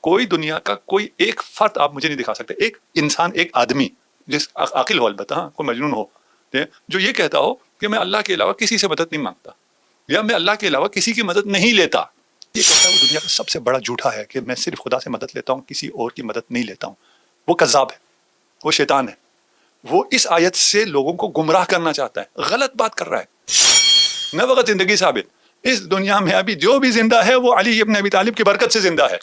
کوئی دنیا کا کوئی ایک فرد آپ مجھے نہیں دکھا سکتے، ایک انسان، ایک آدمی جس عاقل ہو، البتہ ہاں کوئی مجنون ہو، جو یہ کہتا ہو کہ میں اللہ کے علاوہ کسی سے مدد نہیں مانگتا یا میں اللہ کے علاوہ کسی کی مدد نہیں لیتا. یہ کہتا ہے وہ دنیا کا سب سے بڑا جھوٹا ہے کہ میں صرف خدا سے مدد لیتا ہوں، کسی اور کی مدد نہیں لیتا ہوں. وہ کذاب ہے، وہ شیطان ہے. وہ اس آیت سے لوگوں کو گمراہ کرنا چاہتا ہے، غلط بات کر رہا ہے. نہ وقت زندگی ثابت، اس دنیا میں ابھی جو بھی زندہ ہے وہ علی ابن ابی طالب کی برکت سے زندہ ہے.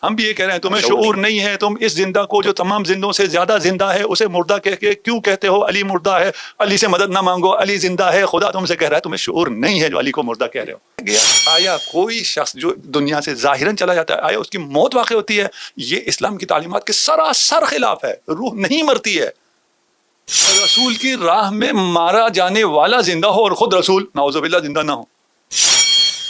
ہم بھی یہ کہہ رہے ہیں تمہیں شعور نہیں ہے، تم اس زندہ کو جو تمام زندوں سے زیادہ زندہ ہے اسے مردہ کہہ کے کیوں کہتے ہو علی مردہ ہے، علی سے مدد نہ مانگو، علی زندہ ہے. خدا تم سے کہہ رہا ہے تمہیں شعور نہیں ہے جو علی کو مردہ کہہ رہے ہو. آیا کوئی شخص جو دنیا سے ظاہراً چلا جاتا ہے آیا اس کی موت واقع ہوتی ہے؟ یہ اسلام کی تعلیمات کے سراسر خلاف ہے. روح نہیں مرتی ہے. رسول کی راہ میں مارا جانے والا زندہ ہو اور خود رسول نعوذ باللہ زندہ نہ ہو.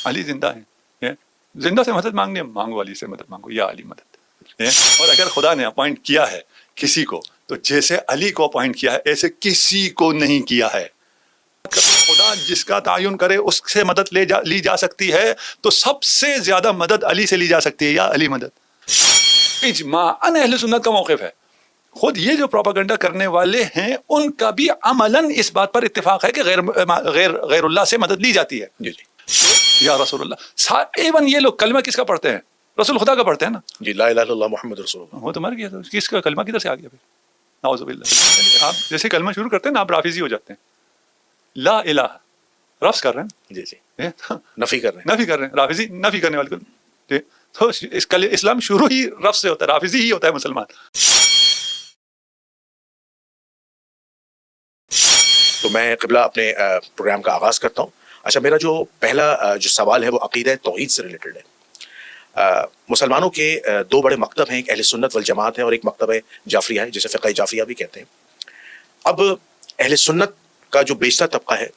علی زندہ ہے، زندہ سے مدد مانگنے مانگو، علی سے مدد مانگو یا علی مدد. اور اگر خدا نے اپوائنٹ کیا ہے کسی کو تو جیسے علی کو اپوائنٹ کیا ہے ایسے کسی کو نہیں کیا ہے. خدا جس کا تعین کرے اس سے مدد لی جا سکتی ہے، تو سب سے زیادہ مدد علی سے لی جا سکتی ہے یا علی مدد. اجماعاً اہل سنت کا موقف ہے. خود یہ جو پروپیگنڈا کرنے والے ہیں ان کا بھی عملاً اس بات پر اتفاق ہے کہ غیر اللہ سے مدد لی جاتی ہے. جی یا رسول اللہ. ایون یہ لوگ کلمہ کس کا پڑھتے ہیں؟ رسول خدا کا پڑھتے ہیں نا. جی لا الہ الا اللہ محمد رسول اللہ. وہ تو مر گیا تھا، کس کا کلمہ کدھر سے آ گیا پھر؟ نعوذ باللہ. آپ جیسے کلمہ شروع کرتے ہیں نا آپ رافضی ہو جاتے ہیں. لا الہ رفض کر رہے ہیں، جی جی نفی کر رہے ہیں. رافضی نفی کرنے والے کو. تو اسلام شروع ہی رفض سے ہوتا ہے، رافضی ہی ہوتا ہے مسلمان. تو میں قبلہ اپنے پروگرام کا آغاز کرتا ہوں. اچھا، میرا جو پہلا جو سوال ہے وہ عقیدہ توحید سے ریلیٹڈ ہے. مسلمانوں کے دو بڑے مکتب ہیں، ایک اہل سنت والجماعت ہے اور ایک مکتب جعفریہ ہے جسے فقہ جعفریہ بھی کہتے ہیں. اب اہل سنت کا جو بیشتر طبقہ ہے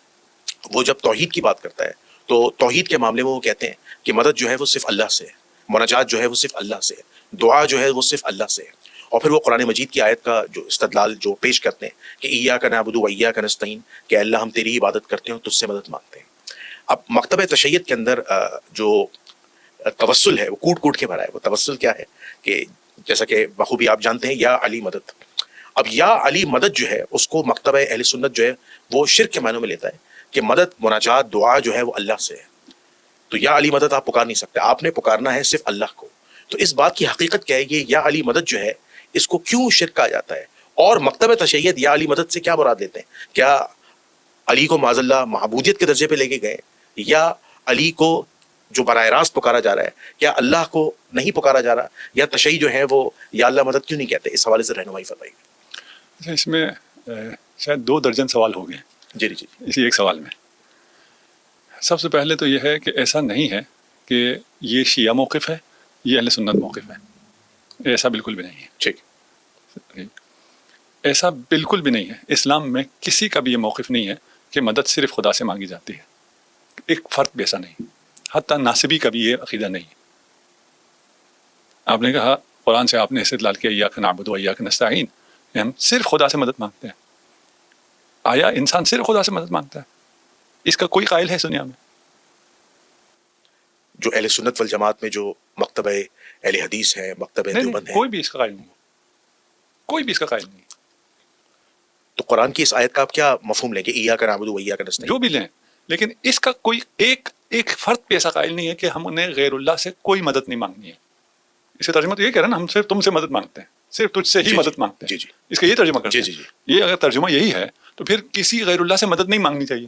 وہ جب توحید کی بات کرتا ہے تو توحید کے معاملے میں وہ کہتے ہیں کہ مدد جو ہے وہ صرف اللہ سے ہے، مناجات جو ہے وہ صرف اللہ سے ہے، دعا جو ہے وہ صرف اللہ سے ہے. اور پھر وہ قرآن مجید کی آیت کا جو استدلال جو پیش کرتے ہیں کہ ایاک نعبد و ایاک نستعین، کہ اللہ ہم تیری عبادت کرتے ہیں اور تجھ سے مدد مانگتے ہیں. اب مکتبہ تشیع کے اندر جو توسل ہے وہ کوٹ کوٹ کے بھرا ہے. وہ توسل کیا ہے کہ جیسا کہ بخوبی آپ جانتے ہیں یا علی مدد. اب یا علی مدد جو ہے اس کو مکتبہ اہل سنت جو ہے وہ شرک کے معنوں میں لیتا ہے کہ مدد مناجات دعا جو ہے وہ اللہ سے ہے. تو یا علی مدد آپ پکار نہیں سکتے، آپ نے پکارنا ہے صرف اللہ کو. تو اس بات کی حقیقت کیا ہے؟ یہ یا علی مدد جو ہے اس کو کیوں شرک کہا جاتا ہے؟ اور مکتبہ تشیع یا علی مدد سے کیا مراد لیتے ہیں؟ کیا علی کو معاذ اللہ معبودیت کے درجے پہ لے کے گئے، یا علی کو جو براہ راست پکارا جا رہا ہے کیا اللہ کو نہیں پکارا جا رہا، یا تشیع جو ہے وہ یا اللہ مدد کیوں نہیں کہتے؟ اس حوالے سے رہنمائی فرمائیے. اس میں شاید 2 درجن سوال ہو گئے جی جی اسی ایک سوال میں. سب سے پہلے تو یہ ہے کہ ایسا نہیں ہے کہ یہ شیعہ موقف ہے، یہ اہل سنت موقف ہے. ایسا بالکل بھی نہیں ہے. ٹھیک، ایسا بالکل بھی نہیں ہے. اسلام میں کسی کا بھی یہ موقف نہیں ہے کہ مدد صرف خدا سے مانگی جاتی ہے. ایک فرد بھی ایسا نہیں، حتیٰ ناصبی کا بھی یہ عقیدہ نہیں. آپ نے کہا قرآن سے آپ نے استدلال کیا ایاک نعبد و ایاک نستعین، ہم صرف خدا سے مدد مانگتے ہیں. آیا انسان صرف خدا سے مدد مانگتا ہے؟ اس کا کوئی قائل ہے دنیا میں؟ جو اہل سنت والجماعت میں جو مکتبہ اہل حدیث ہے، مکتبہ دیوبند ہے، کوئی بھی اس کا قائل نہیں، کوئی بھی اس کا قائل نہیں. تو قرآن کی اس آیت کا آپ کیا مفہوم لیں گے؟ ایاک نعبد و ایاک نستعین جو بھی لیں، لیکن اس کا کوئی ایک فرد بھی ایسا قائل نہیں ہے کہ ہم انہیں غیر اللہ سے کوئی مدد نہیں مانگنی ہے. اس کا ترجمہ تو یہ کہہ رہے ہیں نا ہم صرف تم سے مدد مانگتے ہیں، صرف تجھ سے ہی مدد مانگتے ہیں. اس کا یہ ترجمہ کرتے ہیں. یہ اگر ترجمہ یہی ہے تو پھر کسی غیر اللہ سے مدد نہیں مانگنی چاہیے.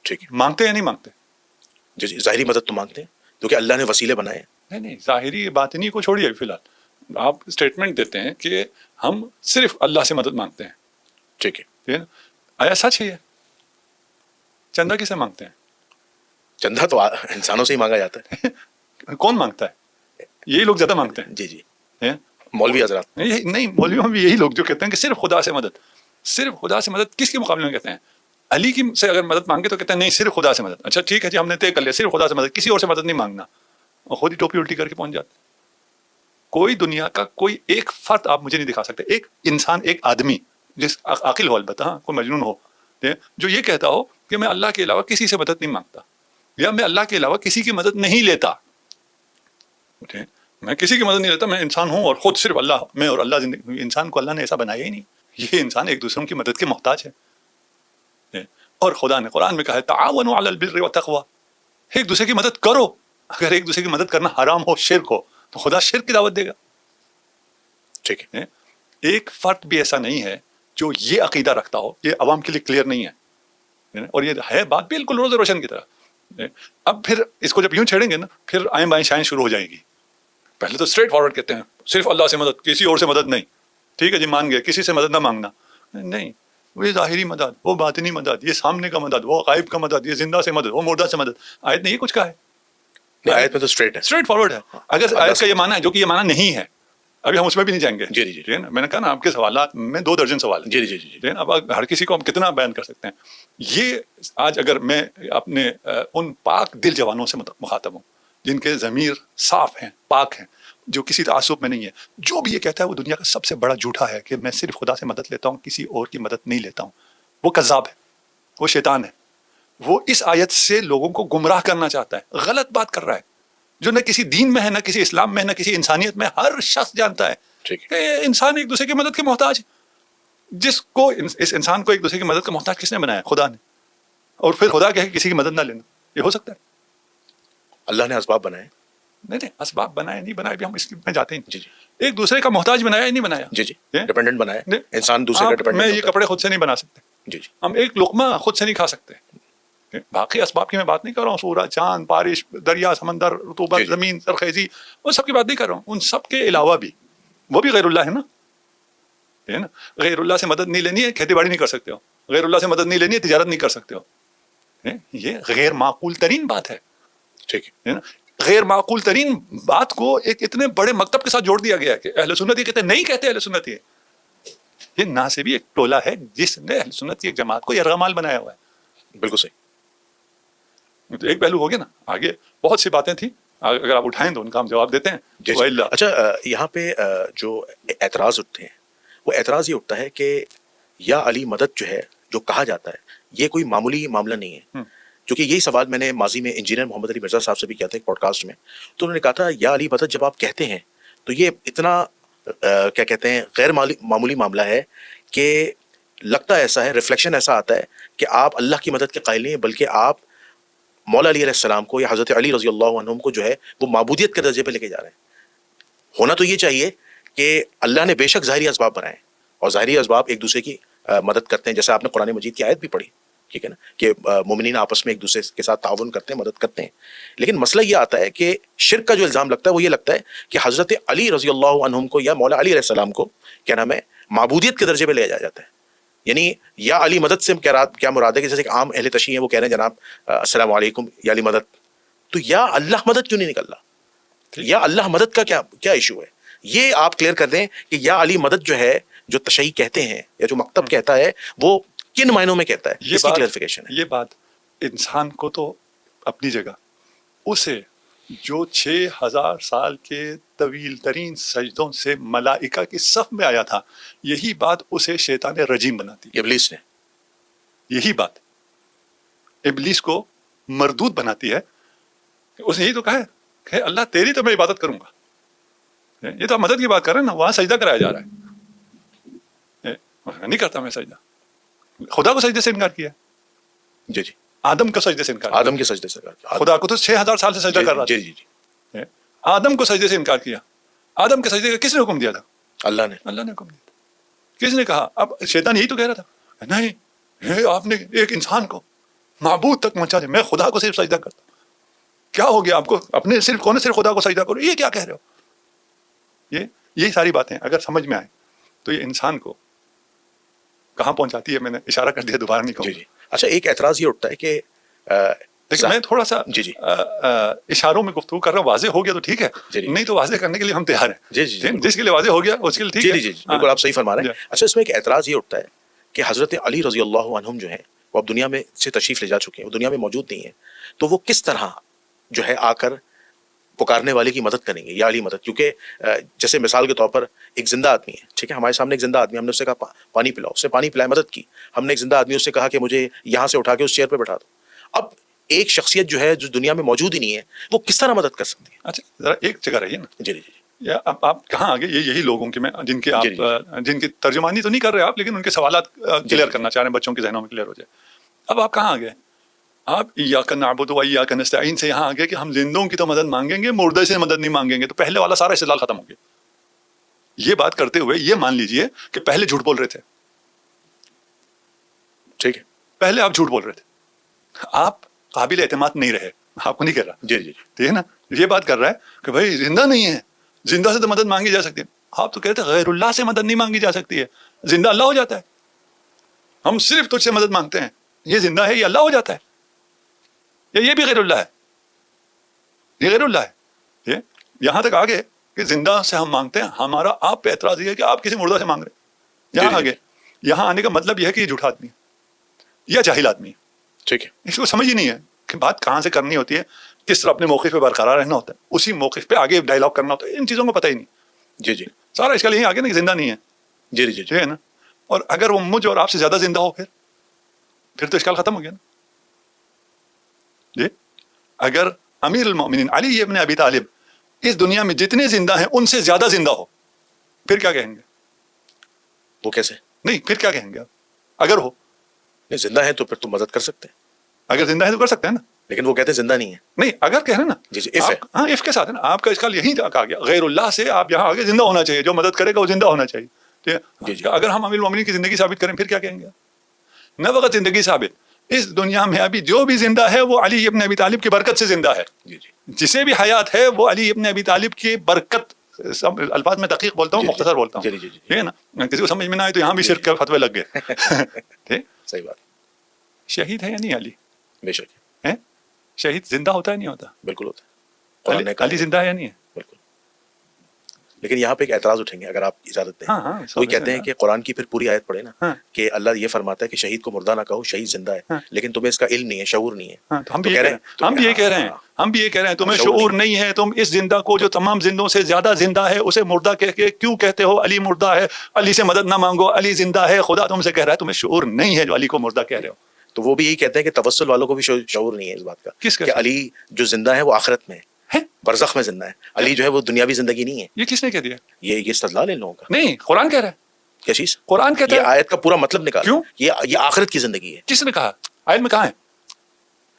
ٹھیک ہے، مانگتے یا نہیں مانگتے؟ جی ظاہری مدد تو مانگتے ہیں کیونکہ اللہ نے وسیلے بنائے. نہیں ظاہری باطنی کو چھوڑیے. فی الحال آپ اسٹیٹمنٹ دیتے ہیں کہ ہم صرف اللہ سے مدد مانگتے ہیں. ٹھیک ہے، آیا سچ ہے یہ؟ چندہ کسے مانگتے ہیں؟ چندہ تو انسانوں سے ہی مانگا جاتا ہے. کون مانگتا ہے؟ یہی لوگ زیادہ مانگتے ہیں. جی مولوی حضرات نہیں، مولویوں میں بھی یہی لوگ جو کہتے ہیں کہ صرف خدا سے مدد. صرف خدا سے مدد کس کے مقابلے میں کہتے ہیں؟ علی کی سے اگر مدد مانگے تو کہتے ہیں نہیں صرف خدا سے مدد. اچھا ٹھیک ہے جی، ہم نے طے کر لیا صرف خدا سے مدد، کسی اور سے مدد نہیں مانگنا. اور خود ہی ٹوپی الٹی کر کے پہنچ جاتے. کوئی دنیا کا کوئی ایک فرد آپ مجھے نہیں دکھا سکتے، ایک انسان، ایک آدمی جس عاقل ہو، البتہ ہاں کوئی مجنون ہو، جو یہ کہتا ہو کہ میں اللہ کے علاوہ کسی سے مدد نہیں مانگتا یا میں اللہ کے علاوہ کسی کی مدد نہیں لیتا. میں کسی کی مدد نہیں لیتا, میں انسان ہوں اور خود صرف اللہ, میں اور اللہ زندگی. انسان کو اللہ نے ایسا بنایا ہی نہیں. یہ انسان ایک دوسرے کی مدد کے محتاج ہے. اور خدا نے قرآن میں کہا ہے تعاونوا علی البر والتقوی, ایک دوسرے کی مدد کرو. اگر ایک دوسرے کی مدد کرنا حرام ہو, شرک ہو, تو خدا شرک کی دعوت دے گا. ٹھیک ہے. ایک فرد بھی ایسا نہیں ہے جو یہ عقیدہ رکھتا ہو. یہ عوام کے لیے کلیئر نہیں ہے, اور یہ ہے بات بالکل روز روشن کی طرح. اب پھر اس کو جب یوں چھیڑیں گے نا, پھر آئیں بائیں شائیں شروع ہو جائے گی. پہلے تو اسٹریٹ فارورڈ کہتے ہیں صرف اللہ سے مدد, کسی اور سے مدد نہیں. ٹھیک ہے جی, مان گئے, کسی سے مدد نہ مانگنا. نہیں, وہ ظاہری مدد, وہ باطنی مدد, یہ سامنے کا مدد, وہ غائب کا مدد, یہ زندہ سے مدد, وہ مردہ سے مدد. آیت نے یہ کچھ کہا ہے؟ آیت میں تو اسٹریٹ فارورڈ ہے. اگر آیت کا یہ معنی ہے, جو کہ یہ معنی نہیں ہے, ابھی ہم اس میں بھی نہیں جائیں گے. جی جی جی. میں نے کہا نا آپ کے سوالات میں 2 درجن سوال ہیں. جی جی جی. اب ہر کسی کو ہم کتنا بیان کر سکتے ہیں. یہ آج اگر میں اپنے ان پاک دل جوانوں سے مخاطب ہوں جن کے ضمیر صاف ہیں, پاک ہیں, جو کسی تعصب میں نہیں ہے, جو بھی یہ کہتا ہے وہ دنیا کا سب سے بڑا جھوٹا ہے کہ میں صرف خدا سے مدد لیتا ہوں, کسی اور کی مدد نہیں لیتا ہوں. وہ کذاب ہے, وہ شیطان ہے. وہ اس آیت سے لوگوں کو گمراہ کرنا چاہتا ہے, غلط بات کر رہا ہے, جو نہ کسی دین میں ہے, نہ کسی اسلام میں ہے, نہ کسی انسانیت میں. ہر شخص جانتا ہے کہ انسان ایک دوسرے کی مدد کے محتاج ہے. جس کو اس انسان کو ایک دوسرے کی مدد کا محتاج کس نے بنایا؟ خدا نے. اور پھر خدا کہے کہ کسی کی مدد نہ لینا, یہ ہو سکتا ہے؟ اللہ نے اسباب بنائے. نہیں, اسباب بنائے نہیں بنائے بھی ہم اس میں جاتے ہیں. جی جی. ایک دوسرے کا محتاج بنایا ہی نہیں بنایا. جی جی. ڈیپینڈنٹ بنایا انسان دوسرے کا ڈیپینڈنٹ. میں یہ کپڑے خود سے نہیں بنا سکتے. جی جی. ہم ایک لقمہ خود سے نہیں کھا سکتے. باقی اسباب کی میں بات نہیں کر رہا ہوں, سورج, چاند, بارش, دریا, سمندر, رطوبت, زمین, سرخیزی, وہ سب کی بات نہیں کر رہا ہوں. ان سب کے علاوہ بھی وہ بھی غیر اللہ ہے نا. غیر اللہ سے مدد نہیں لینی ہے, کھیتی باڑی نہیں کر سکتے ہو. غیر اللہ سے مدد نہیں لینی ہے, تجارت نہیں کر سکتے ہو. یہ غیر معقول ترین بات ہے. ٹھیک ہے. غیر معقول ترین بات کو ایک اتنے بڑے مکتب کے ساتھ جوڑ دیا گیا ہے کہ اہل سنت یہ کہتے ہیں. نہیں کہتے اہل سنت یہ ناصبی ایک ٹولہ ہے جس نے اہل سنت کی ایک جماعت کو یرغمال بنایا ہوا ہے. بالکل صحیح. تو ایک پہلو ہو گیا نا. آگے بہت سی باتیں تھیں, اگر آپ اٹھائیں تو ان کا ہم جواب دیتے ہیں. اچھا, یہاں پہ جو اعتراض اٹھتے ہیں وہ اعتراض یہ اٹھتا ہے کہ یا علی مدد جو ہے, جو کہا جاتا ہے, یہ کوئی معمولی معاملہ نہیں ہے. کیونکہ یہی سوال میں نے ماضی میں انجینئر محمد علی مرزا صاحب سے بھی کیا تھا ایک پوڈ کاسٹ میں. تو انہوں نے کہا تھا یا علی مدد جب آپ کہتے ہیں تو یہ اتنا کیا کہتے ہیں غیر معمولی معاملہ ہے کہ لگتا ایسا ہے, ریفلیکشن ایسا آتا ہے کہ آپ اللہ کی مدد کے قائل نہیں ہیں, بلکہ آپ مولا علی علیہ السلام کو یا حضرت علی رضی اللہ عنہم کو جو ہے وہ معبودیت کے درجے پہ لے کے جا رہے ہیں. ہونا تو یہ چاہیے کہ اللہ نے بے شک ظاہری اسباب بنائے ہیں, اور ظاہری اسباب ایک دوسرے کی مدد کرتے ہیں. جیسے آپ نے قرآن مجید کی آیت بھی پڑھی, ٹھیک ہے نا, کہ مومنین آپس میں ایک دوسرے کے ساتھ تعاون کرتے ہیں, مدد کرتے ہیں. لیکن مسئلہ یہ آتا ہے کہ شرک کا جو الزام لگتا ہے وہ یہ لگتا ہے کہ حضرت علی رضی اللہ عنہم کو یا مولا علی علیہ السلام کو کیا نام ہے معبودیت کے درجے پہ لے جایا جاتا ہے. یعنی یا علی مدد سے کیا مراد ہے کہ جیسے کہ عام اہل تشیع ہیں وہ کہہ رہے ہیں جناب السلام علیکم یا علی مدد, تو یا اللہ مدد کیوں نہیں نکل رہا؟ یا اللہ مدد کا کیا ایشو ہے؟ یہ آپ کلیئر کر دیں کہ یا علی مدد جو ہے, جو تشیع کہتے ہیں یا جو مکتب کہتا ہے, وہ کن معنوں میں کہتا ہے, اس کی کلیئرفیکیشن ہے. یہ بات انسان کو تو اپنی جگہ, اسے جو 6000 سال کے طویل ترین سجدوں سے ملائکہ کی صف میں آیا تھا, یہی بات اسے شیطان رجیم بناتی. ابلیس نے یہی بات ابلیس کو مردود بناتی ہے. اس نے یہی تو کہا ہے کہ اللہ تیری تو میں عبادت کروں گا. یہ تو آپ مدد کی بات کر رہے ہیں نا, وہاں سجدہ کرایا جا رہا ہے. نہیں کرتا میں سجدہ. خدا کو سجدے سے انکار کیا. جی جی. آدم کو سجدے سے انکار, آدم کے سجدے سے, خدا کو تو 6000 سال سے سجدہ کر رہا تھا. جی جی. آدم کو سجدے سے انکار کیا. آدم کے سجدے کا کس نے حکم دیا تھا؟ اللہ نے حکم دیا تھا. کس نے کہا؟ اب شیطان یہی تو کہہ رہا تھا, نہیں آپ نے ایک انسان کو معبود تک پہنچا دیا, میں خدا کو صرف سجدہ کرتا. کیا ہو گیا آپ کو؟ اپنے صرف خدا کو سجدہ کرو, یہ کیا کہہ رہے ہو؟ یہی ساری باتیں اگر سمجھ میں آئیں تو یہ انسان کو کہاں پہنچاتی ہے. میں نے اشارہ کر دیا, دوبارہ نہیں کہوں. جی. اچھا, ایک اعتراض یہ اٹھتا ہے کہ میں تھوڑا سا جی اشاروں میں گفتگو کر رہا ہوں. واضح ہو گیا تو ٹھیک ہے, نہیں تو واضح کرنے کے لیے ہم تیار ہیں. جس کے لیے واضح ہو گیا اس کے لیے ٹھیک ہے. جی بالکل آپ صحیح فرما رہے ہیں. اچھا, اس میں ایک اعتراض یہ اٹھتا ہے کہ حضرت علی رضی اللہ عنہم جو ہیں وہ اب دنیا میں سے تشریف لے جا چکے ہیں, وہ دنیا میں موجود نہیں ہیں, تو وہ کس طرح جو ہے آ کر پکارنے والے کی مدد کریں گے یا علی مدد؟ کیونکہ جیسے مثال کے طور پر ایک زندہ آدمی ہے, ٹھیک ہے, ہمارے سامنے ایک زندہ آدمی, ہم نے اسے کہا پانی پلاؤ, اس سے پانی پلائے, مدد کی. ہم نے ایک زندہ آدمی اس سے کہا کہ مجھے یہاں سے اٹھا کے اس چیئر پہ بٹھا دو. اب ایک شخصیت جو ہے جو دنیا میں موجود ہی نہیں ہے وہ کس طرح مدد کر سکتی ہے؟ اچھا ذرا ایک جگہ رہیے نا. جی جی جی یا اب آپ کہاں آگے یہی لوگوں کے میں جن کے جی آپ جن کی ترجمانی تو نہیں کر رہے آپ لیکن ان کے سوالات کلیئر کرنا چاہ رہے ہیں بچوں کے ذہنوں میں کلیئر ہو جائے. اب آپ کہاں آگے آپ ایاک نعبد و ایاک نستعین سے یہاں آگے کہ ہم زندوں کی تو مدد مانگیں گے مردے سے مدد نہیں مانگیں گے. تو پہلے والا سارا استدلال ختم ہو گیا. یہ بات کرتے ہوئے یہ مان لیجئے کہ پہلے جھوٹ بول رہے تھے. ٹھیک ہے پہلے آپ جھوٹ بول رہے تھے. آپ قابل اعتماد نہیں رہے. آپ کو نہیں کہہ رہا. جی جی ٹھیک ہے نا. یہ بات کر رہا ہے کہ بھائی زندہ نہیں ہے زندہ سے تو مدد مانگی جا سکتی ہے. آپ تو کہتے ہیں غیر اللہ سے مدد نہیں مانگی جا سکتی ہے. زندہ اللہ ہو جاتا ہے. ہم صرف تجھ سے مدد مانگتے ہیں. یہ زندہ ہے یہ اللہ ہو جاتا ہے. یہ بھی غیر اللہ ہے. یہ غیر اللہ ہے. یہ یہاں تک آگے کہ زندہ سے ہم مانگتے ہیں. ہمارا آپ پہ اعتراض یہ ہے کہ آپ کسی مردہ سے مانگ رہے ہیں. یہاں آگے یہاں آنے کا مطلب یہ ہے کہ یہ جھوٹا آدمی ہے یا جاہل آدمی ہے. ٹھیک ہے اس کو سمجھ ہی نہیں ہے کہ بات کہاں سے کرنی ہوتی ہے کس طرح اپنے موقف پہ برقرار رہنا ہوتا ہے. اسی موقف پہ آگے ڈائلاگ کرنا ہوتا ہے. ان چیزوں کو پتہ ہی نہیں. جی جی سارا اشکال یہیں آگے نا کہ زندہ نہیں ہے. جی جی جی ٹھیک ہے نا. اور اگر وہ مجھ اور آپ سے زیادہ زندہ ہو پھر تو اشکال ختم ہو گیا نا. جی اگر امیر المومنین علی ابن ابی طالب اس دنیا میں جتنے زندہ ہیں ان سے زیادہ زندہ ہو پھر کیا کہیں گے؟ وہ کیسے نہیں پھر کیا کہیں گے آپ اگر ہو؟ نہیں زندہ ہے تو پھر تو مدد کر سکتے ہیں اگر زندہ ہے تو کر سکتے ہیں نا. لیکن وہ کہتے ہیں زندہ نہیں ہے. نہیں اگر کہہ رہے ہیں نا جی جی اف ہے. ہاں اف کے ساتھ ہے نا. آپ کا اشکال یہی تک آ گیا. غیر اللہ سے آپ یہاں آگے زندہ ہونا چاہیے. جو مدد کرے گا وہ زندہ ہونا چاہیے. جی جی. اگر ہم امیر المومنین کی زندگی ثابت کریں پھر کیا کہیں گے؟ نہ وقت زندگی ثابت. اس دنیا میں ابھی جو بھی زندہ ہے وہ علی ابن ابی طالب کی برکت سے زندہ ہے. جی جی جسے بھی حیات ہے وہ علی ابن ابی طالب کی برکت. الفاظ میں دقیق بولتا ہوں مختصر بولتا ہوں. جی جی جی ٹھیک ہے نا. کسی کو سمجھ میں نہ آئے تو یہاں بھی شرک کے فتوے لگ گئے. ٹھیک. صحیح بات. شہید ہے یا نہیں علی؟ بے شک ہے. شہید زندہ ہوتا ہے نہیں ہوتا؟ بالکل ہوتا ہے. قرآن نے کہا علی زندہ ہے یا نہیں ہے؟ بالکل. لیکن یہاں پہ ایک اعتراض اٹھیں گے اگر آپ اجازت دیں. ہاں وہ کہتے ہیں کہ قرآن کی پھر پوری آیت پڑھے نا ہاں. کہ اللہ یہ فرماتا ہے کہ شہید کو مردہ نہ کہو شہید زندہ ہے ہاں. لیکن تمہیں اس کا علم نہیں ہے شعور نہیں ہے. ہاں تو ہم تو بھی کہہ رہے یہ ہم بھی یہ کہہ رہے ہیں ہم بھی یہ کہہ رہے ہیں تمہیں شعور نہیں ہے. تم اس زندہ کو جو تمام زندوں سے زیادہ زندہ ہے اسے مردہ کہہ کے کیوں کہتے ہو؟ علی مردہ ہے علی سے مدد نہ مانگو علی زندہ ہے. خدا تم سے کہہ رہا ہے تمہیں شعور نہیں ہے جو علی کو مردہ کہہ رہے ہو. تو وہ بھی یہی کہتے ہیں کہ توسل والوں کو بھی شعور نہیں ہے اس بات کا کس کا؟ کہ علی جو زندہ ہے وہ آخرت میں ہے برزخ میں زندہ ہے. علی جو ہے وہ دنیاوی زندگی نہیں ہے. یہ کس نے کہہ دیا؟ یہ استدلال ہے ان لوگوں کا. نہیں قرآن کہہ رہا ہے. کیا چیز؟ قرآن کہتا یہ ہے. آیت کا پورا مطلب نکال. کیوں؟ یہ آخرت کی زندگی ہے. کس نے کہا؟ آیت میں کہاں ہے؟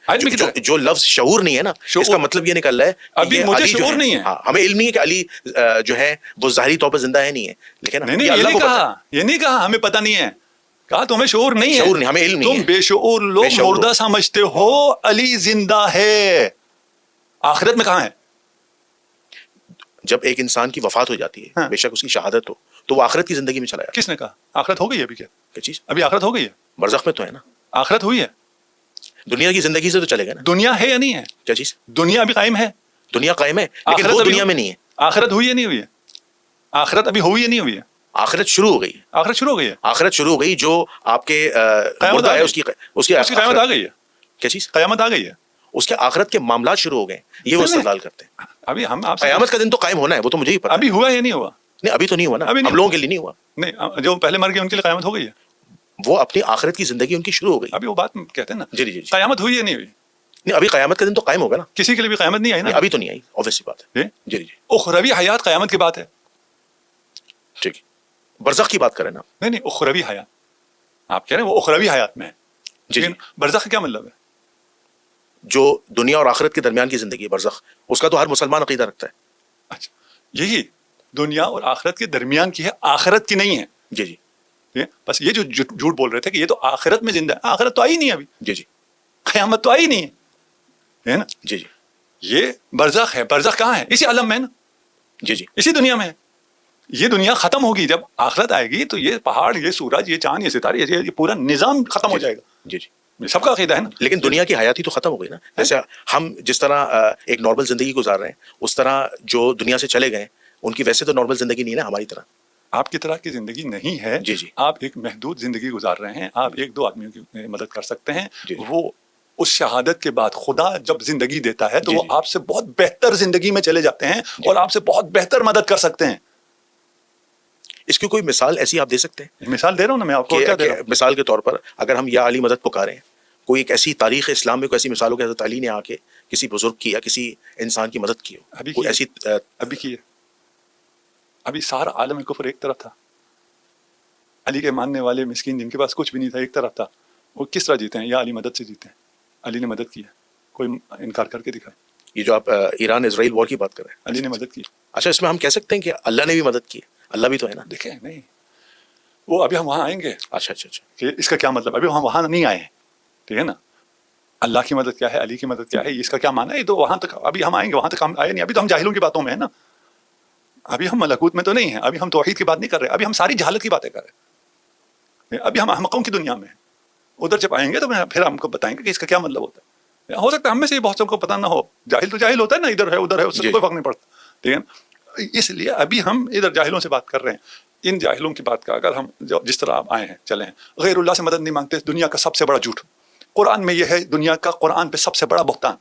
آیت میں کدھر ہے؟ جو لفظ شعور نہیں ہے نا اس کا مطلب یہ نکل رہا ہے ابھی مجھے شعور نہیں ہے. ہاں ہمیں علم نہیں ہے کہ علی جو ہے وہ ظاہری طور پر زندہ ہے نہیں ہے لیکن نہیں یہ نہیں کہا. یہ نہیں کہا ہمیں پتہ نہیں ہے. کہا تمہیں شعور نہیں ہے. شعور نہیں ہمیں علم نہیں تم ہے. بے شعور لوگ مردہ سمجھتے ہو. علی زندہ ہے. آخرت میں کہاں ہے؟ جب ایک انسان کی وفات ہو جاتی ہے بے شک اس کی شہادت ہو تو وہ آخرت کی زندگی میں چلا جاتا ہے. کس نے کہا آخرت ہو گئی ہے؟ ابھی کیا چیز؟ ابھی آخرت ہو گئی ہے؟ برزخ میں تو ہے نا. آخرت ہوئی ہے. دنیا کی زندگی سے تو چلے گا نا. دنیا ہے یا نہیں ہے؟ کیا چیز؟ دنیا ابھی قائم ہے. دنیا قائم ہے لیکن وہ دنیا میں نہیں ہے. آخرت ہوئی یا نہیں ہوئی ہے؟ آخرت ابھی ہوئی یا نہیں ہوئی ہے؟ آخرت شروع ہو گئی. آخرت شروع ہو گئی ہے. آخرت شروع ہو گئی جو آپ کے مردہ ہے اس کی قیامت آ گئی ہے. کیا چیز؟ قیامت آ گئی ہے. اس کے آخرت کے معاملات شروع ہو گئے. یہ وہ استدلال کرتے ہیں. ابھی ہم آپ قیامت کا دن تو قائم ہونا ہے وہ تو مجھے ہی پتا. ابھی ہوا یا نہیں ہوا؟ نہیں ابھی تو نہیں ہوا نا. ہم لوگوں کے لیے نہیں ہوا. نہیں جو پہلے مر گئے ان کے لیے قیامت ہو گئی ہے. وہ اپنی آخرت کی زندگی ان کی شروع ہو گئی. ابھی وہ بات کہتے ہیں نا. جی جی قیامت ہوئی یا نہیں ہوئی؟ نہیں ابھی قیامت کا دن تو قائم ہوگا نا. کسی کے لیے بھی قیامت نہیں آئی نا. ابھی تو نہیں آئی. obvious بات ہے. جی جی اخروی حیات قیامت کی بات ہے. ٹھیک ہے. برزخ کی بات کریں نا. نہیں اخروی حیات آپ کہہ رہے ہیں وہ اخروی حیات میں ہے. جی برزخ کا کیا مطلب ہے؟ جو دنیا اور آخرت کے درمیان کی زندگی ہے برزخ اس کا تو ہر مسلمان عقیدہ رکھتا ہے. اچھا یہی دنیا اور آخرت کے درمیان کی ہے آخرت کی نہیں ہے. جی جی بس یہ جو جھوٹ بول رہے تھے کہ یہ تو آخرت میں زندہ ہے. آخرت تو آئی نہیں ابھی. جی جی قیامت تو آئی نہیں ہے نا. جی جی یہ برزخ ہے. برزخ کہاں ہے؟ اسی عالم میں ہے نا. جی جی اسی دنیا میں ہے. یہ دنیا ختم ہوگی جب آخرت آئے گی تو یہ پہاڑ یہ سورج یہ چاند یہ ستارے یہ پورا نظام ختم ہو جائے گا. جی جی سب کا عقیدہ ہے نا. لیکن دنیا کی حیاتی تو ختم ہو گئی نا. جیسے ہم جس طرح ایک نارمل زندگی گزار رہے ہیں اس طرح جو دنیا سے چلے گئے ان کی ویسے تو نارمل زندگی نہیں ہے نا ہماری طرح. آپ کی طرح کی زندگی نہیں ہے. جی جی آپ ایک محدود زندگی گزار رہے ہیں. آپ ایک دو آدمیوں کی مدد کر سکتے ہیں. جی وہ اس شہادت کے بعد خدا جب زندگی دیتا ہے تو وہ آپ سے بہت بہتر زندگی میں چلے جاتے ہیں اور آپ سے بہت بہتر مدد کر سکتے ہیں. اس کی کوئی مثال ایسی آپ دے سکتے ہیں؟ مثال دے رہا ہوں نا میں آپ کو. کیا دے رہا ہوں؟ مثال کے طور پر اگر ہم یا علی مدد پکاریں کوئی ایک ایسی تاریخ اسلام میں کوئی ایسی مثال ہو کہ حضرت علی نے آ کے کسی بزرگ کی یا کسی انسان کی مدد کی ہو؟ ابھی کوئی کی ایسی ابھی کی ہے. ابھی سارا عالم کفر ایک طرف تھا، علی کے ماننے والے مسکین جن کے پاس کچھ بھی نہیں تھا ایک طرف تھا، وہ کس طرح جیتے ہیں؟ یا علی مدد سے جیتے ہیں. علی نے مدد کی ہے، کوئی انکار کر کے دکھائے. یہ جو آپ ایران اسرائیل وار کی بات کر رہے ہیں، علی نے مدد کی. اچھا اس میں ہم کہہ سکتے ہیں کہ اللہ نے بھی مدد کی؟ اللہ بھی تو ہے نا. دیکھیں نہیں، وہ ابھی ہم وہاں آئیں گے اچھا اچھا اچھا، کہ اس کا کیا مطلب. ابھی ہم وہاں نہیں آئے ہیں، ٹھیک ہے نا. اللہ کی مدد کیا ہے، علی کی مدد کیا ہے، اس کا کیا معنی ہے، یہ تو وہاں تک ابھی ہم آئیں گے، وہاں تک ہم آئے نہیں. ابھی تو ہم جاہلوں کی باتوں میں ہیں نا، ابھی ہم ملکوت میں تو نہیں ہیں. ابھی ہم توحید کی بات نہیں کر رہے، ابھی ہم ساری جہالت کی باتیں کر رہے ہیں. ابھی ہم احمقوں کی دنیا میں ہیں. ادھر جب آئیں گے تو پھر ہم کو بتائیں گے کہ اس کا کیا مطلب ہوتا ہے. ہو سکتا ہے ہم میں سے بہت سب کو پتہ نہ ہو، جاہل تو جاہل ہوتا ہے نا، ادھر ہے ادھر ہے، اس سے کوئی فرق نہیں پڑتا، ٹھیک ہے. اس لیے ابھی ہم ادھر جاہلوں سے بات کر رہے ہیں. ان جاہلوں کی بات کا اگر ہم جس طرح آپ آئے ہیں چلے ہیں، غیر اللہ سے مدد نہیں مانگتے، دنیا کا سب سے بڑا جھوٹ. قرآن میں یہ ہے، دنیا کا قرآن پہ سب سے بڑا بہتان.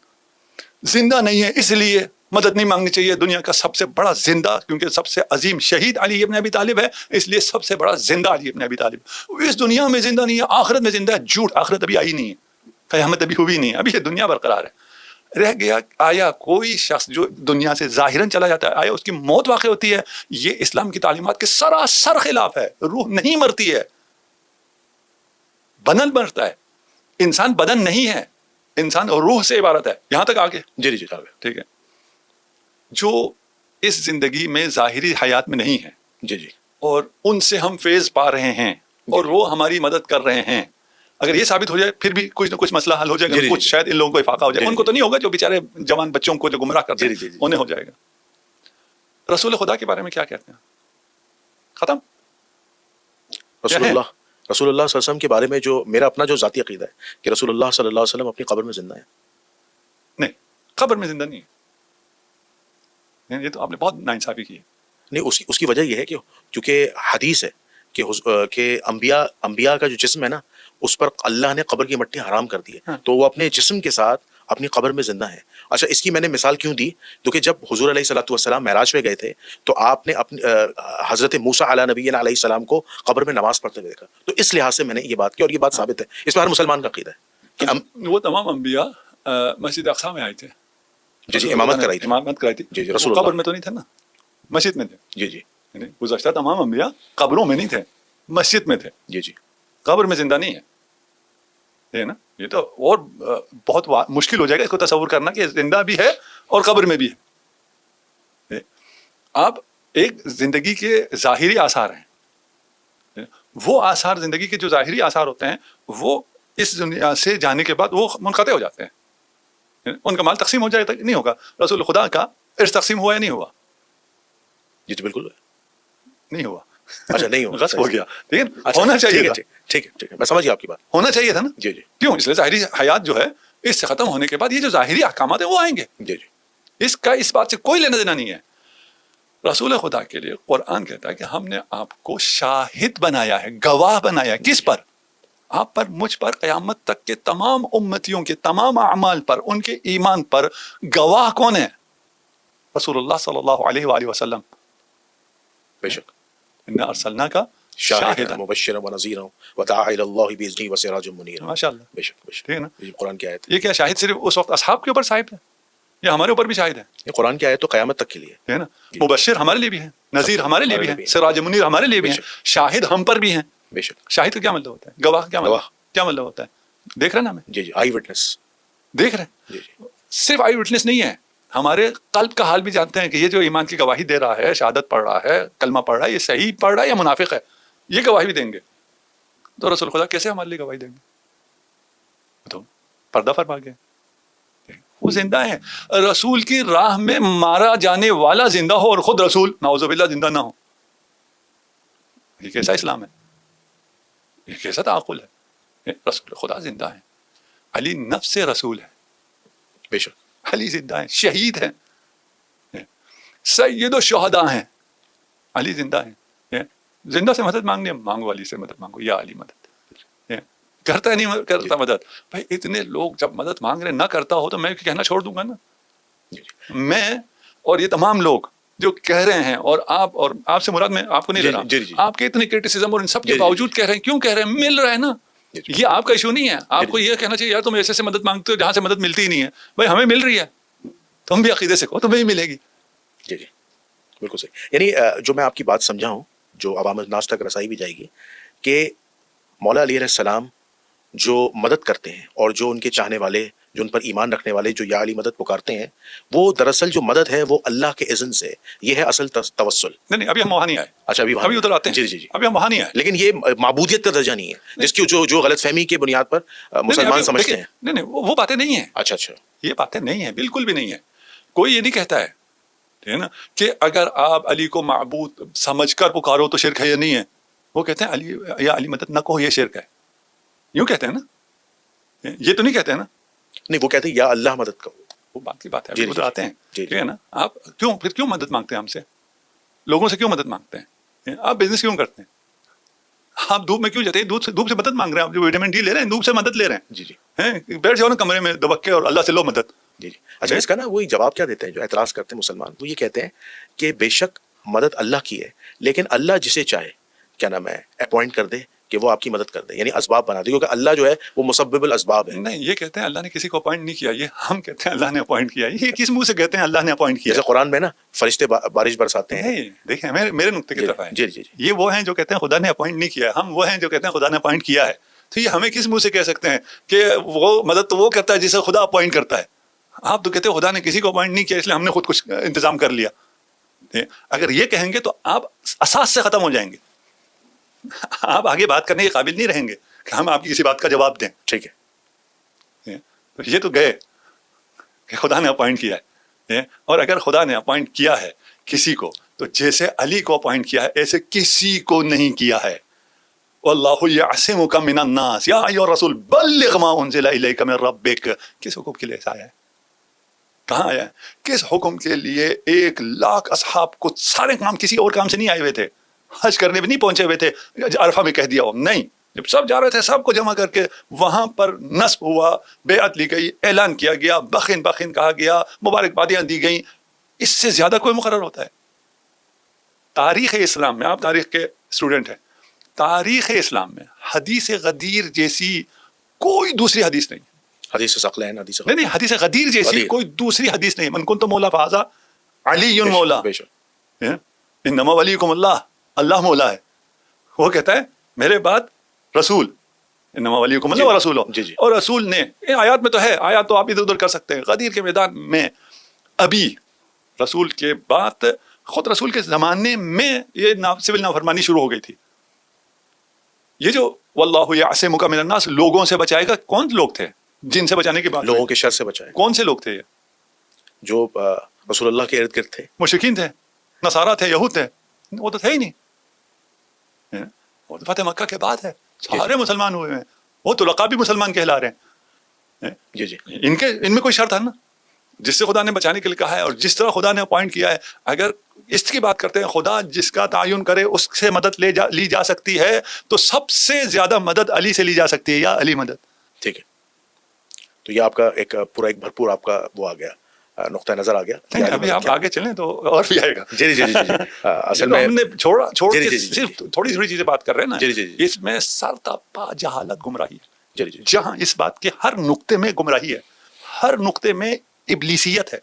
زندہ نہیں ہے اس لیے مدد نہیں مانگنی چاہیے. دنیا کا سب سے بڑا زندہ، کیونکہ سب سے عظیم شہید علی ابن ابی طالب ہے، اس لیے سب سے بڑا زندہ علی ابن ابی طالب. اس دنیا میں زندہ نہیں ہے، آخرت میں زندہ ہے. جھوٹ، آخرت ابھی آئی نہیں ہے، قیامت ابھی ہوئی نہیں ہے، ابھی یہ دنیا برقرار ہے. رہ گیا آیا کوئی شخص جو دنیا سے ظاہراً چلا جاتا ہے، آیا اس کی موت واقع ہوتی ہے؟ یہ اسلام کی تعلیمات کے سراسر خلاف ہے. روح نہیں مرتی ہے، بدن مرتا ہے. انسان بدن نہیں ہے، انسان روح سے عبارت ہے. یہاں تک آگے جی جی ٹھیک ہے. جو اس زندگی میں ظاہری حیات میں نہیں ہے، جی جی، اور ان سے ہم فیض پا رہے ہیں اور وہ ہماری مدد کر رہے ہیں. اگر یہ ثابت ہو جائے پھر بھی کچھ نہ کچھ مسئلہ حل ہو جائے گا. کچھ شاید ان لوگوں کو افاقہ ہو جائے، ان کو تو نہیں ہوگا، جو بیچارے جوان بچوں کو جو گمراہ کرتے ہیں انہیں ہو جائے گا. رسول خدا کے بارے میں کیا کہتے ہیں؟ ختم. رسول اللہ صلی اللہ علیہ وسلم کے بارے میں جو میرا اپنا جو ذاتی عقیدہ ہے کہ رسول اللہ صلی اللہ علیہ وسلم اپنی قبر میں زندہ ہے. نہیں، قبر میں زندہ نہیں ہے. یہ تو آپ نے بہت ناانصافی کی ہے. نہیں، اس کی وجہ یہ ہے کہ کیونکہ حدیث ہے کہ انبیاء کا جو جسم ہے نا، اس پر اللہ نے قبر کی مٹی حرام کر دی ہے، تو وہ اپنے جسم کے ساتھ اپنی قبر میں زندہ ہے. اچھا اس کی میں نے مثال کیوں دی؟ کیونکہ جب حضور علیہ الصلوۃ والسلام معراج پہ گئے تھے تو آپ نے اپنی حضرت موسیٰ علیہ نبینا علیہ السلام کو قبر میں نماز پڑھتے ہوئے دیکھا. تو اس لحاظ سے میں نے یہ بات کی، اور یہ بات ثابت ہے، اس پر ہر مسلمان کا عقیدہ ہے کہ وہ تمام انبیاء مسجد اقصیٰ میں آئے تھے. جی جی، امامت کرائی تھی. جی جی، رسول قبر میں تو نہیں تھے نا، مسجد میں تھے. جی جی، گزشتہ تمام انبیاء قبروں میں نہیں تھے، مسجد میں تھے. جی جی، قبر میں زندہ نہیں ہے نا. یہ تو اور بہت مشکل ہو جائے گا اس کو تصور کرنا کہ زندہ بھی ہے اور قبر میں بھی ہے. آپ ایک زندگی کے ظاہری آثار ہیں، وہ آثار زندگی کے جو ظاہری آثار ہوتے ہیں وہ اس دنیا سے جانے کے بعد وہ منقطع ہو جاتے ہیں. ان کا مال تقسیم ہو جائے تک نہیں ہوگا. رسول خدا کا ارث تقسیم ہوا یا نہیں ہوا؟ جی جی بالکل نہیں ہوا. اچھا نہیں ہوا، غصب ہو گیا. لیکن ہونا چاہیے تھا. ٹھیک ہے، میں سمجھ گیا آپ کی بات. ہونا چاہیے تھا نا. جی جی، کیوں؟ اس لیے ظاہری حیات جو ہے اس سے ختم ہونے کے بعد یہ جو ظاہری احکامات ہیں وہ آئیں گے. جی جی، اس کا اس بات سے کوئی لینا دینا نہیں ہے. رسول خدا کے لیے قرآن کہتا ہے کہ ہم نے آپ کو شاہد بنایا ہے، گواہ بنایا. کس پر؟ آپ پر، مجھ پر، قیامت تک کے تمام امتیوں کے تمام اعمال پر، ان کے ایمان پر گواہ کون ہے؟ رسول اللہ صلی اللہ علیہ وآلہ وسلم. بے شک. انا ارسلناک شاہدا مبشرا ونذیرا وداعیا الی اللہ باذنہ وسراجا منیرا. ماشاء اللہ. بے شک بے شک. ٹھیک ہے نا. یہ قرآن کی آیت ہے. یہ کیا شاہد صرف اس وقت اصحاب کے اوپر صاحب ہے یا ہمارے اوپر بھی شاہد ہے؟ یہ قرآن کی آیت تو قیامت تک کے لیے ہے نا. مبشر ہمارے لیے بھی ہے، نذیر ہمارے لیے بھی ہے، سراج منیر ہمارے لیے بھی ہے، شاہد ہم پر بھی ہیں. بے شک. شاہد کا کیا مطلب ہوتا ہے؟ گواہ کیا مطلب ہوتا ہے؟ دیکھ رہے نا ہمیں؟ جی جی، آئی وٹنس. دیکھ رہے ہیں. جی جی، صرف آئی وٹنس نہیں ہے، ہمارے قلب کا حال بھی جانتے ہیں کہ یہ جو ایمان کی گواہی دے رہا ہے، شہادت پڑھ رہا ہے، کلمہ پڑھ رہا ہے، یہ صحیح پڑھ رہا ہے یا منافق ہے، یہ گواہی بھی دیں گے. تو رسول خدا کیسے ہمارے لیے گواہی دیں گے؟ تو پردہ فرما گئے. وہ زندہ ہے. رسول کی راہ میں مارا جانے والا زندہ ہو اور خود رسول نعوذ باللہ زندہ نہ ہو، یہ کیسا اسلام ہے؟ یہ کیسا تعقل ہے؟ رسول خدا زندہ ہے. علی نفس رسول ہے. بے شک. علی زندہ ہیں، شہید ہیں، سید الشہداء ہیں. علی زندہ ہیں. زندہ سے مدد مانگنی ہے، مانگو علی سے مدد مانگو، یا علی مدد. کرتا نہیں کرتا مدد. بھائی اتنے لوگ جب مدد مانگ رہے نہ کرتا ہو تو میں کہنا چھوڑ دوں گا نا. میں اور یہ تمام لوگ جو کہہ رہے ہیں، اور آپ سے مراد میں آپ کو نہیں لے رہا، آپ کے اتنے کرٹیسزم اور ان سب کے باوجود کہہ رہے ہیں. کیوں کہہ رہے ہیں؟ مل رہا ہے نا. یہ آپ کا ایشو نہیں ہے. آپ کو یہ کہنا چاہیے یار تم ایسے سے مدد مانگتے ہو جہاں سے مدد ملتی ہی نہیں ہے. بھائی ہمیں مل رہی ہے, تم بھی عقیدے سے کہو تمہیں ہی ملے گی. جی جی بالکل صحیح. یعنی جو میں آپ کی بات سمجھا ہوں, جو عوام الناس تک رسائی بھی جائے گی, کہ مولا علی علیہ السلام جو مدد کرتے ہیں اور جو ان کے چاہنے والے, جو ان پر ایمان رکھنے والے جو یا علی مدد پکارتے ہیں, وہ دراصل جو مدد ہے وہ اللہ کے اذن سے, یہ ہے اصل توسل. نہیں ابھی ہم وہاں نہیں آئے. اچھا ابھی ادھر آتے ہیں. جی جی جی. ابھی ہم وہاں نہیں آئے. لیکن یہ معبودیت کا درجہ نہیں ہے جس کی جو غلط فہمی کے بنیاد پر مسلمان سمجھتے ہیں. نہیں وہ باتیں نہیں ہیں. اچھا اچھا, یہ باتیں نہیں ہیں, بالکل بھی نہیں ہے. کوئی یہ نہیں کہتا ہے نا کہ اگر آپ علی کو معبود سمجھ کر پکارو تو شرک ہے یا نہیں ہے. وہ کہتے ہیں علی یا علی مدد نہ کہو یہ شرک ہے, یوں کہتے ہیں نا. یہ تو نہیں کہتے ہیں نا. نہیں وہ کہتے ہیں یا اللہ مدد کرو. وہ بات کی بات ہے. ادھر آتے ہیں. ٹھیک ہے نا. آپ کیوں مدد مانگتے ہیں ہم سے؟ لوگوں سے کیوں مدد مانگتے ہیں؟ آپ بزنس کیوں کرتے ہیں؟ آپ دھوپ میں کیوں جاتے ہیں؟ دھوپ سے مدد مانگ رہے ہیں. آپ جو وٹامن ڈی لے رہے ہیں دھوپ سے مدد لے رہے ہیں. جی جی. بیٹھ جاؤ نا کمرے میں دبکے اور اللہ سے لو مدد. جی جی. اچھا اس کا نا وہی جواب کیا دیتے ہیں جو اعتراض کرتے ہیں مسلمان, وہ یہ کہتے ہیں کہ بے شک مدد اللہ کی ہے, لیکن اللہ جسے چاہے کیا نام ہے اپوائنٹ کر دے کہ وہ آپ کی مدد کر دے, یعنی اسباب بنا دے, کیونکہ اللہ جو ہے وہ مسبب الاسباب ہے. نہیں یہ کہتے ہیں اللہ نے کسی کو اپوائنٹ نہیں کیا, یہ ہم کہتے ہیں اللہ نے اپوائنٹ کیا. یہ کس منہ سے کہتے ہیں اللہ نے اپوائنٹ کیا؟ جیسے قرآن میں نا فرشتے بارش برساتے ہیں. دیکھیں میرے نقطے کی طرف آئیں. جی جی. یہ وہ ہیں جو کہتے ہیں خدا نے اپوائنٹ نہیں کیا, ہم وہ ہیں جو کہتے ہیں خدا نے اپوائنٹ کیا ہے. تو یہ ہمیں کس منہ سے کہہ سکتے ہیں کہ وہ مدد تو وہ کرتا ہے جسے خدا اپوائنٹ کرتا ہے. آپ تو کہتے ہیں خدا نے کسی کو اپوائنٹ نہیں کیا اس لیے ہم نے خود کچھ انتظام کر لیا. اگر یہ کہیں گے تو آپ اساس سے ختم ہو جائیں گے. آپ آگے بات کرنے کے قابل نہیں رہیں گے کہ ہم آپ کی کسی بات کا جواب دیں. ٹھیک ہے. یہ تو گئے کہ خدا نے اپوائنٹ کیا ہے, اور اگر خدا نے اپوائنٹ کیا ہے کسی کو تو جیسے علی کو اپوائنٹ کیا ہے ایسے کسی کو نہیں کیا ہے. واللہ یعصمک من الناس یا ایھا الرسول بلغ ما انزل الیک من ربک. کس حکم کے لیے آیا ہے؟ کہاں آیا ہے؟ کس حکم کے لیے 1,00,000 اصحاب کو سارے کام کسی اور کام سے نہیں آئے ہوئے تھے, حج کرنے بھی نہیں پہنچے ہوئے تھے عرفہ میں کہہ دیا ہو, نہیں. جب سب جا رہے تھے سب کو جمع کر کے وہاں پر نصب ہوا, بیعت لی گئی, اعلان کیا گیا, بخن کہا گیا, مبارکبادیاں دی گئیں. اس سے زیادہ کوئی مقرر ہوتا ہے؟ تاریخ اسلام میں, آپ تاریخ کے اسٹوڈنٹ ہیں, تاریخ اسلام میں حدیث غدیر جیسی کوئی دوسری حدیث نہیں. حدیث ثقلین, حدیث نہیں حدیث غدیر جیسی کوئی دوسری حدیث نہیں. من کنت مولا فہذا علی مولا, انما ولیکم اللہ, اللہ مولا ہے. وہ کہتا ہے میرے بعد رسول, انما ولیکم اللہ ورسول. اور رسول نے آیات میں تو ہے, آیات تو آپ ادھر ادھر کر سکتے ہیں. غدیر کے میدان میں ابھی رسول کے بعد خود رسول کے زمانے میں یہ سول نافرمانی شروع ہو گئی تھی. یہ جو واللہ یعصمک من الناس لوگوں سے بچائے گا, کون لوگ تھے جن سے بچانے کی بات؟ لوگوں کے شر سے بچائے. کون سے لوگ تھے یہ؟ جو رسول اللہ کے ارد گرد تھے. مشرکین تھے, نصارہ تھے, یہود تھے, وہ تو تھے ہی نہیں. وہ تو فتح مکہ کے بعد ہے, سارے مسلمان ہوئے ہیں, وہ تو لقبی مسلمان کہلا رہے ہیں. جی جی. ان میں کوئی شرط ہے نا جس سے خدا نے بچانے کے لیے کہا ہے, اور جس طرح خدا نے اپوائنٹ کیا ہے. اگر اس کی بات کرتے ہیں خدا جس کا تعین کرے اس سے مدد لی جا سکتی ہے, تو سب سے زیادہ مدد علی سے لی جا سکتی ہے, یا علی مدد. ٹھیک ہے. تو یہ آپ کا ایک بھرپور آپ کا وہ آ گیا, نقطہ نظر آ گیا. ابھی آپ آگے چلیں تو اور بھی آئے گا. جی جی جی. اصل میں ہم نے چھوڑ کے صرف تھوڑی چیزیں بات کر رہے ہیں نا. جی جی. اس میں سرتاپا جہالت گمراہی ہے. جی جی. جہاں اس بات کے ہر نقطے میں گمراہی ہے, ہر نقطے میں ابلیسیت ہے.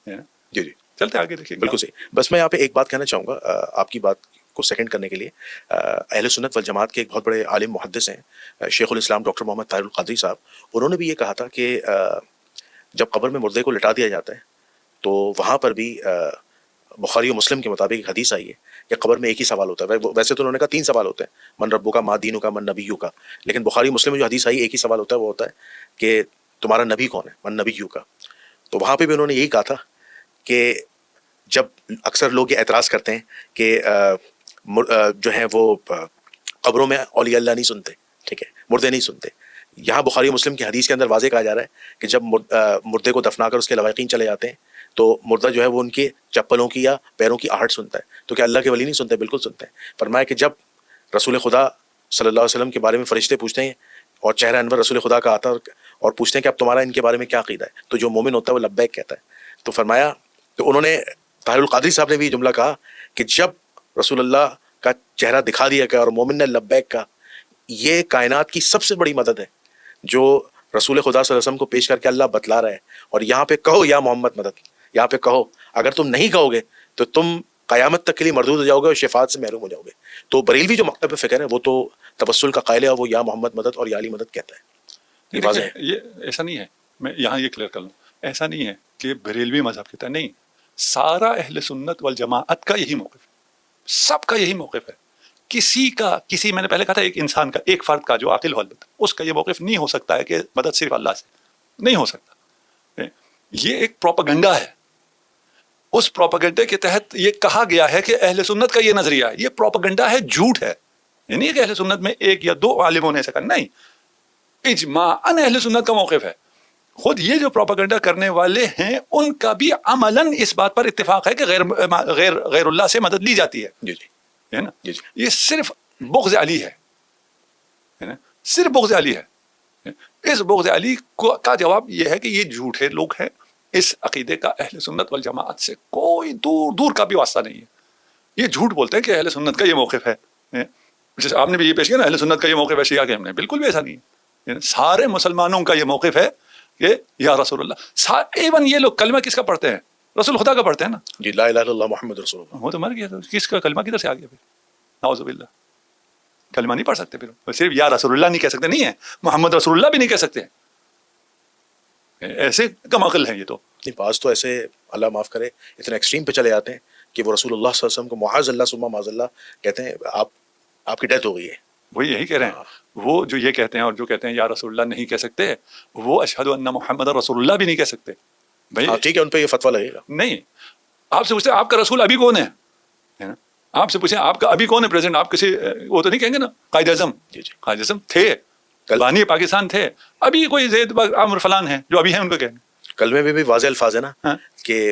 جی جی. چلتے آگے دیکھیے. بالکل صحیح. بس میں یہاں پہ ایک بات کہنا چاہوں گا آپ کی بات کو سیکنڈ کرنے کے لیے. اہل سنت والجماعت کے ایک بہت بڑے عالم محدث ہیں شیخ الاسلام ڈاکٹر محمد طاہر القادری صاحب, انہوں نے بھی یہ کہا تھا کہ جب قبر میں مردے کو لٹا دیا جاتا ہے تو وہاں پر بھی بخاری و مسلم کے مطابق ایک حدیث آئی ہے کہ قبر میں ایک ہی سوال ہوتا ہے. ویسے تو انہوں نے کہا 3 سوال ہوتے ہیں, من ربو کا, ما دینو کا, من نبیو کا, لیکن بخاری مسلم میں جو حدیث آئی ایک ہی سوال ہوتا ہے, وہ ہوتا ہے کہ تمہارا نبی کون ہے, من نبیو کا. تو وہاں پہ بھی انہوں نے یہی کہا تھا کہ جب اکثر لوگ یہ اعتراض کرتے ہیں کہ جو ہیں وہ قبروں میں اولیاء اللہ نہیں سنتے, ٹھیک ہے, مردے نہیں سنتے. یہاں بخاری مسلم کی حدیث کے اندر واضح کہا جا رہا ہے کہ جب مردے کو دفنا کر اس کے لواحقین چلے جاتے ہیں تو مردہ جو ہے وہ ان کے چپلوں کی یا پیروں کی آہٹ سنتا ہے. تو کیا اللہ کے ولی نہیں سنتے؟ بالکل سنتے ہیں. فرمایا کہ جب رسول خدا صلی اللہ علیہ وسلم کے بارے میں فرشتے پوچھتے ہیں اور چہرہ انور رسول خدا کا آتا ہے اور پوچھتے ہیں کہ اب تمہارا ان کے بارے میں کیا عقیدہ ہے, تو جو مومن ہوتا ہے وہ لبیک کہتا ہے. تو فرمایا, تو انہوں نے طاہر القادری صاحب نے بھی جملہ کہا کہ جب رسول اللہ کا چہرہ دکھا دیا گیا اور مومن نے لبیک کہا, یہ کائنات کی سب سے بڑی مدد ہے جو رسول خدا صلی اللہ علیہ وسلم کو پیش کر کے اللہ بتلا رہا ہے. اور یہاں پہ کہو یا محمد مدد, یہاں پہ کہو. اگر تم نہیں کہو گے تو تم قیامت تک کے لیے مردود ہو جاؤ گے اور شفاعت سے محروم ہو جاؤ گے. تو بریلوی جو مکتب فکر ہے وہ تو توسل کا قائل ہے, اور وہ یا محمد مدد اور یا علی مدد کہتا ہے. یہ واضح ہے. یہ ایسا نہیں ہے, میں یہاں یہ کلیئر کر لوں, ایسا نہیں ہے کہ بریلوی مذہب کہتا ہے, نہیں, سارا اہل سنت والجماعت کا یہی موقف ہے, سب کا یہی موقف ہے. کسی میں نے پہلے کہا تھا ایک انسان کا, ایک فرد کا جو عاقل ہو البتہ, اس کا یہ موقف نہیں ہو سکتا ہے کہ مدد صرف اللہ سے, نہیں ہو سکتا. یہ ایک پروپیگنڈا ہے. اس پروپیگنڈے کے تحت یہ کہا گیا ہے کہ اہل سنت کا یہ نظریہ ہے. یہ پروپیگنڈا ہے, جھوٹ ہے. یہ نہیں ہے کہ اہل سنت میں ایک یا دو عالموں نے ایسا کہا, نہیں, اجماعاً اہل سنت کا موقف ہے. خود یہ جو پروپیگنڈا کرنے والے ہیں ان کا بھی عملاً اس بات پر اتفاق ہے کہ غیر اللہ سے مدد لی جاتی ہے. جی جی ہے نا, جی جی. یہ صرف بغض علی ہے نا, صرف بغض علی ہے. اس بغض علی کا جواب یہ ہے کہ یہ جھوٹے لوگ ہیں. اس عقیدے کا اہل سنت والجماعت سے کوئی دور دور کا بھی واسطہ نہیں ہے. یہ جھوٹ بولتے ہیں کہ اہل سنت کا یہ موقف ہے. جیسے آپ نے بھی یہ پیش کیا نا, اہل سنت کا یہ موقف ہے شیعہ کے, ہم نے بالکل بھی ایسا نہیں ہے. سارے مسلمانوں کا یہ موقف ہے کہ یا رسول اللہ. ایون یہ لوگ کلمہ کس کا پڑھتے ہیں؟ رسول خدا کا پڑھتے ہیں نا. جی, لا الہ الا اللہ محمد رسول اللہ. وہ تو مر گیا تھا, کس کا کلمہ کدھر سے آ گیا پھر؟ نعوذ باللہ, کلمہ نہیں پڑھ سکتے پھر, صرف یا رسول اللہ نہیں کہہ سکتے, نہیں ہے محمد رسول اللہ بھی نہیں کہہ سکتے. ایسے کم عقل ہیں یہ تو. نہیں, بعض تو ایسے اللہ معاف کرے اتنے ایکسٹریم پہ چلے جاتے ہیں کہ وہ رسول اللہ صلی اللہ علیہ وسلم کو معاذ اللہ ثم معاذ اللہ کہتے ہیں. آپ کی ڈیتھ ہو گئی ہے. وہ یہی کہہ رہے ہیں. وہ جو یہ کہتے ہیں اور جو کہتے ہیں یا رسول اللہ نہیں کہہ سکتے, وہ اشہد ان محمد رسول اللہ بھی نہیں کہہ سکتے. بھائی ٹھیک ہے, ان پہ یہ فتویٰ لگے گا. نہیں, آپ سے پوچھتے آپ کا رسول ابھی کون ہے نا, آپ سے پوچھیں آپ کا ابھی کون ہے پریزیڈنٹ, آپ کسی وہ تو نہیں کہیں گے نا قائد اعظم. جی جی, قائد اعظم تھے, بانی پاکستان تھے, ابھی کوئی زید عامر فلان ہے جو ابھی ہیں, ان کو کہیں گے. کلمے میں بھی واضح الفاظ ہے نا کہ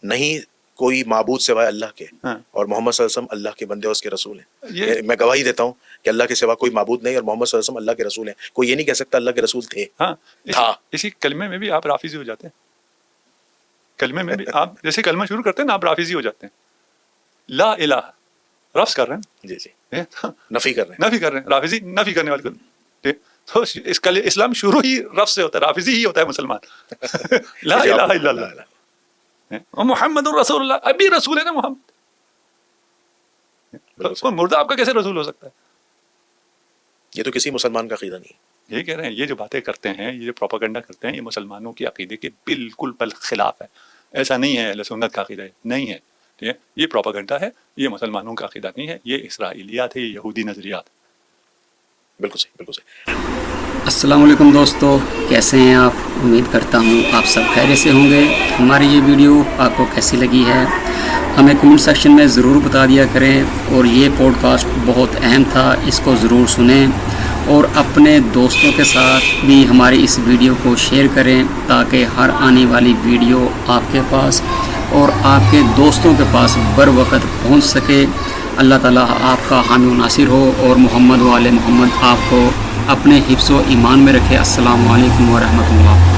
نہیں کوئی معبود سوائے اللہ کے, اور محمد صلی اللہ علیہ وسلم اللہ کے بندے اور اس کے رسول ہیں. میں گواہی دیتا ہوں کہ اللہ کے سوا کوئی معبود نہیں اور محمد صلی اللہ علیہ وسلم اللہ کے رسول ہیں. کوئی یہ نہیں کہہ سکتا اللہ کے رسول تھے. تھا. اسی کلمے میں بھی آپ رافضی ہو جاتے ہیں. کلمے میں بھی آپ جیسے کلمہ شروع کرتے ہیں نا, آپ رافضی ہو جاتے ہیں. لا الہ رفض کر رہے ہیں, جی جی, نفی کر رہے ہیں. رافضی نفی کرنے والے. تو اس کا اسلام شروع ہی رفض سے ہوتا ہے, رافضی ہی ہوتا ہے مسلمان. لا الہ الا اللہ محمد رسول اللہ, ابھی رسول ہے نا محمد. مردہ آپ کا کیسے رسول ہو سکتا ہے؟ یہ تو کسی مسلمان کا عقیدہ نہیں ہے. یہ کہہ رہے ہیں یہ جو باتیں کرتے ہیں, یہ جو پروپیگنڈا کرتے ہیں, یہ مسلمانوں کے عقیدے کے بالکل خلاف ہے. ایسا نہیں ہے اہل سنت کا عقیدہ نہیں ہے. ٹھیک ہے, یہ پروپیگنڈا ہے, یہ مسلمانوں کا عقیدہ نہیں ہے, یہ اسرائیلیات ہے, یہ یہودی نظریات. بالکل صحیح, بالکل صحیح. السلام علیکم دوستو, کیسے ہیں آپ؟ امید کرتا ہوں آپ سب خیریت سے ہوں گے. ہماری یہ ویڈیو آپ کو کیسی لگی ہے ہمیں کمنٹ سیکشن میں ضرور بتا دیا کریں. اور یہ پوڈ کاسٹ بہت اہم تھا, اس کو ضرور سنیں اور اپنے دوستوں کے ساتھ بھی ہماری اس ویڈیو کو شیئر کریں تاکہ ہر آنے والی ویڈیو آپ کے پاس اور آپ کے دوستوں کے پاس بر وقت پہنچ سکے. اللہ تعالیٰ آپ کا حامی و ناصر ہو اور محمد و آل محمد آپ کو اپنے حفظ و ایمان میں رکھے. السلام علیکم ورحمۃ اللہ.